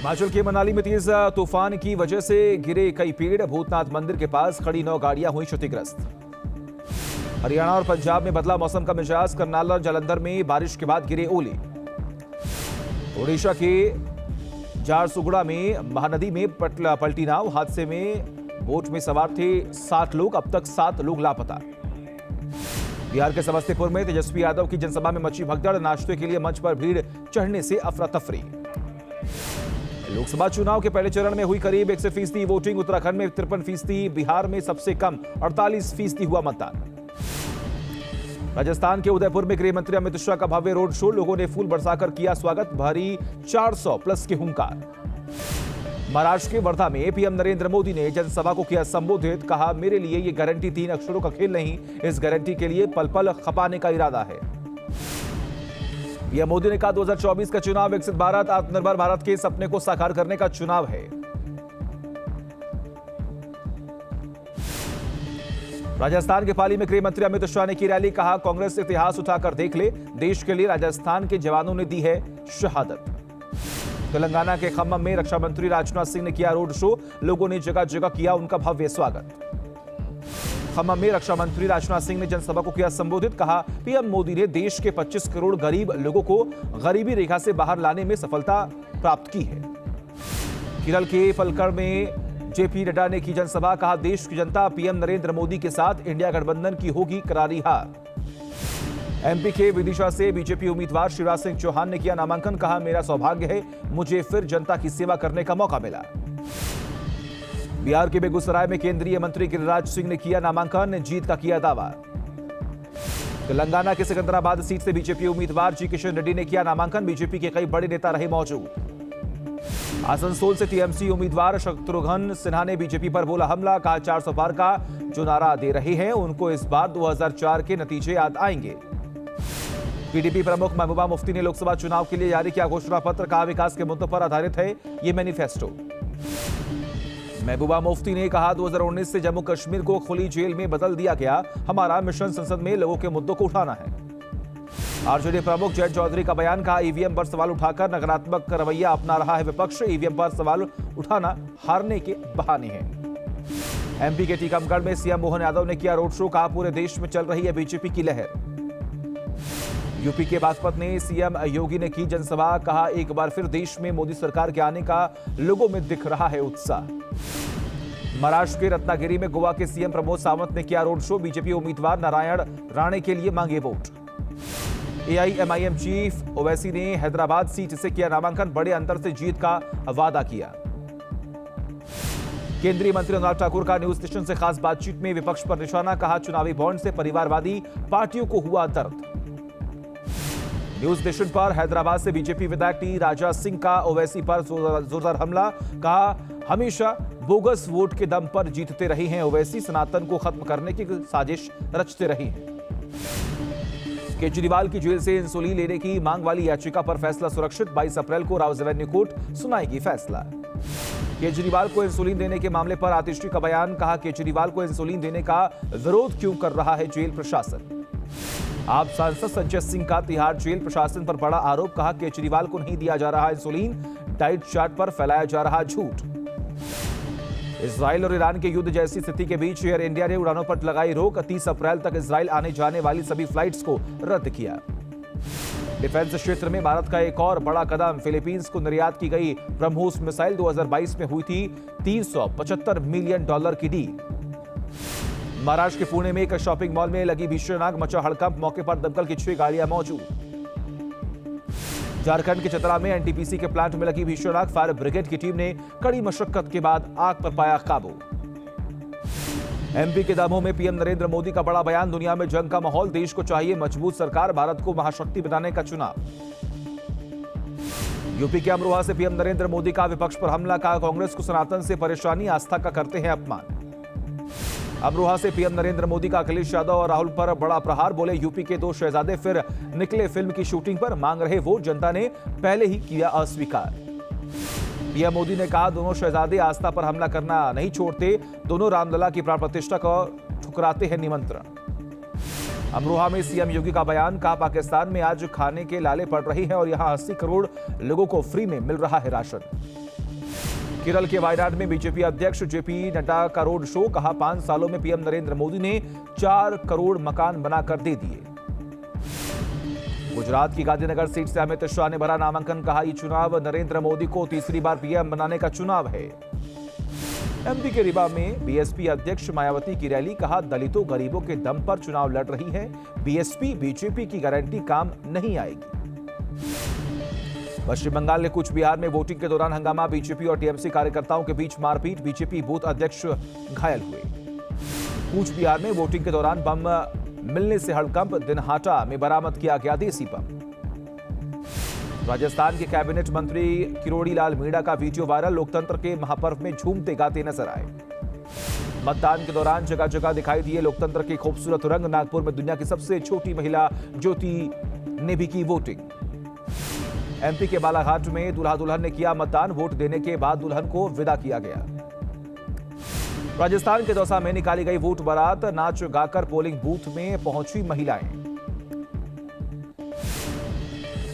हिमाचल के मनाली में तेज तूफान की वजह से गिरे कई पेड़। भूतनाथ मंदिर के पास खड़ी 9 गाड़ियां हुई क्षतिग्रस्त। हरियाणा और पंजाब में बदला मौसम का मिजाज। करनाल और जालंधर में बारिश के बाद गिरे ओले। ओडिशा के झारसुगुड़ा में महानदी में पलटी नाव। हादसे में बोट में सवार थे 60 लोग। अब तक 7 लोग लापता। बिहार के समस्तीपुर में तेजस्वी यादव की जनसभा में मची भगदड़। नाश्ते के लिए मंच पर भीड़ चढ़ने से अफरा तफरी। लोकसभा चुनाव के पहले चरण में हुई करीब 61% वोटिंग। उत्तराखंड में 53%, बिहार में सबसे कम 48% हुआ मतदान। राजस्थान के उदयपुर में गृह मंत्री अमित शाह का भव्य रोड शो। लोगों ने फूल बरसाकर किया स्वागत। भरी 400 प्लस के हुंकार। महाराष्ट्र के वर्धा में पीएम नरेंद्र मोदी ने जनसभा को किया संबोधित। कहा, मेरे लिए ये गारंटी 3 अक्षरों का खेल नहीं, इस गारंटी के लिए पल पल खपाने का इरादा है। पीएम मोदी ने कहा, 2024 का चुनाव विकसित भारत, आत्मनिर्भर भारत के सपने को साकार करने का चुनाव है। राजस्थान के पाली में गृह मंत्री अमित शाह ने की रैली। कहा, कांग्रेस इतिहास उठाकर देख ले, देश के लिए राजस्थान के जवानों ने दी है शहादत। तेलंगाना के खम्मम में रक्षा मंत्री राजनाथ सिंह ने किया रोड शो। लोगों ने जगह जगह किया उनका भव्य स्वागत। खम्मम में रक्षा मंत्री राजनाथ सिंह ने जनसभा को किया संबोधित। कहा, पीएम मोदी ने देश के 25 करोड़ गरीब लोगों को गरीबी रेखा से बाहर लाने में सफलता प्राप्त की है। केरल के पलक्कड़ में जेपी नड्डा ने की जनसभा। कहा, देश की जनता पीएम नरेंद्र मोदी के साथ इंडिया गठबंधन की होगी करारी हार। एमपी के विदिशा से बीजेपी उम्मीदवार शिवराज सिंह चौहान ने किया नामांकन। कहा, मेरा सौभाग्य है, मुझे फिर जनता की सेवा करने का मौका मिला। बिहार के बेगूसराय में केंद्रीय मंत्री गिरिराज सिंह ने किया नामांकन। जीत का किया दावा। तेलंगाना के सिकंदराबाद सीट से बीजेपी उम्मीदवार जी किशन रेड्डी ने किया नामांकन। बीजेपी के कई बड़े नेता रहे मौजूद। आसनसोल से टीएमसी उम्मीदवार शत्रुघ्न सिन्हा ने बीजेपी पर बोला हमला। कहा, 400 पार का जो नारा दे रहे हैं उनको इस बार 2004 के नतीजे याद आएंगे। पीडीपी प्रमुख महबूबा मुफ्ती ने लोकसभा चुनाव के लिए जारी किया घोषणा पत्र। कहा, विकास के मुद्दों पर आधारित है ये मैनिफेस्टो। महबूबा मुफ्ती ने कहा, 2019 से जम्मू कश्मीर को खुली जेल में बदल दिया गया। हमारा मिशन संसद में लोगों के मुद्दों को उठाना है। आरजेडी प्रमुख जयंत चौधरी का बयान। कहा, ईवीएम पर सवाल उठाकर नकारात्मक रवैया अपना रहा है विपक्ष। ईवीएम पर सवाल उठाना हारने के बहाने हैं। एमपी के टीकमगढ़ में सीएम मोहन यादव ने किया रोड शो। कहा, पूरे देश में चल रही है बीजेपी की लहर। यूपी के बागपत में सीएम योगी ने की जनसभा। कहा, एक बार फिर देश में मोदी सरकार के आने का लोगों में दिख रहा है उत्साह। महाराष्ट्र के रत्नागिरी में गोवा के सीएम प्रमोद सावंत ने किया रोड शो। बीजेपी उम्मीदवार नारायण राणे के लिए मांगे वोट। एआईएमआईएम चीफ ओवैसी ने हैदराबाद सीट से किया नामांकन। बड़े अंतर से जीत का वादा किया। केंद्रीय मंत्री अनुराग ठाकुर का न्यूज स्टेशन से खास बातचीत में विपक्ष पर निशाना। कहा, चुनावी बॉन्ड से परिवारवादी पार्टियों को हुआ दर्द। न्यूज स्टेशन पर हैदराबाद से बीजेपी विधायक टी राजा सिंह का ओवैसी पर जोरदार हमला। कहा, हमेशा बोगस वोट के दम पर जीतते रहे हैं ओवैसी। सनातन को खत्म करने की साजिश रचते रहे हैं। केजरीवाल की जेल से इंसुलिन लेने की मांग वाली याचिका पर फैसला सुरक्षित। 22 अप्रैल को राउज एवेन्यू कोर्ट सुनाएगी फैसला। केजरीवाल को इंसुलिन देने के मामले पर आतिशी का बयान। कहा, केजरीवाल को इंसुलिन देने का विरोध क्यों कर रहा है जेल प्रशासन। आप सांसद संजय सिंह का तिहाड़ जेल प्रशासन पर बड़ा आरोप। कहा, केजरीवाल को नहीं दिया जा रहा इंसुलिन। डाइट चार्ट पर फैलाया जा रहा झूठ। इजराइल और ईरान के युद्ध जैसी स्थिति के बीच एयर इंडिया ने उड़ानों पर लगाई रोक। 30 अप्रैल तक इजराइल आने जाने वाली सभी फ्लाइट्स को रद्द किया। डिफेंस क्षेत्र में भारत का एक और बड़ा कदम। फिलीपींस को निर्यात की गई ब्रह्मोस मिसाइल 2022 में हुई थी $375 मिलियन की डील। महाराष्ट्र के पुणे में एक शॉपिंग मॉल में लगी भीषण आग। मचा हड़कंप। मौके पर दमकल की 6 गाड़ियां मौजूद। झारखंड के चतरा में एनटीपीसी के प्लांट में लगी भीषण आग। फायर ब्रिगेड की टीम ने कड़ी मशक्कत के बाद आग पर पाया काबू। एमपी के दमोह में पीएम नरेंद्र मोदी का बड़ा बयान। दुनिया में जंग का माहौल, देश को चाहिए मजबूत सरकार, भारत को महाशक्ति बनाने का चुनाव। यूपी के अमरोहा से पीएम नरेंद्र मोदी का विपक्ष पर हमला। कहा, कांग्रेस को सनातन से परेशानी, आस्था का करते हैं अपमान। अमरोहा से पीएम नरेंद्र मोदी का अखिलेश यादव और राहुल पर बड़ा प्रहार। बोले, यूपी के 2 शहजादे फिर निकले फिल्म की शूटिंग पर। मांग रहे वोट, जनता ने पहले ही किया अस्वीकार। पीएम मोदी ने कहा, दोनों शहजादे आस्था पर हमला करना नहीं छोड़ते। दोनों रामलला की प्राण प्रतिष्ठा को ठुकराते हैं निमंत्रण। अमरोहा में सीएम योगी का बयान। कहा, पाकिस्तान में आज खाने के लाले पड़ रही हैं और यहां 80 करोड़ लोगों को फ्री में मिल रहा है राशन। केरल के वायनाड में बीजेपी अध्यक्ष जेपी नड्डा का रोड शो, कहा 5 सालों में पीएम नरेंद्र मोदी ने 4 करोड़ मकान बनाकर दे दिए। गुजरात की गांधीनगर सीट से अमित शाह ने भरा नामांकन, कहा यह चुनाव नरेंद्र मोदी को तीसरी बार पीएम बनाने का चुनाव है। एमपी के रीवा में बीएसपी अध्यक्ष मायावती की रैली, कहा दलितों गरीबों के दम पर चुनाव लड़ रही है, बीएसपी बीजेपी की गारंटी काम नहीं आएगी। पश्चिम बंगाल के कूच बिहार में वोटिंग के दौरान हंगामा, बीजेपी और टीएमसी कार्यकर्ताओं के बीच मारपीट, बीजेपी बूथ अध्यक्ष घायल हुए। कूच बिहार में वोटिंग के दौरान बम मिलने से हड़कंप, दिनहाटा में बरामद किया गया देसी बम। राजस्थान के कैबिनेट मंत्री किरोड़ी लाल मीणा का वीडियो वायरल, लोकतंत्र के महापर्व में झूमते गाते नजर आए। मतदान के दौरान जगह जगह दिखाई दिए लोकतंत्र के खूबसूरत रंग, नागपुर में दुनिया की सबसे छोटी महिला ज्योति ने भी की वोटिंग। एमपी के बालाघाट में दूल्हा दुल्हन ने किया मतदान, वोट देने के बाद दुल्हन को विदा किया गया। राजस्थान के दौसा में निकाली गई वोट बारात, नाच गाकर पोलिंग बूथ में पहुंची महिलाएं।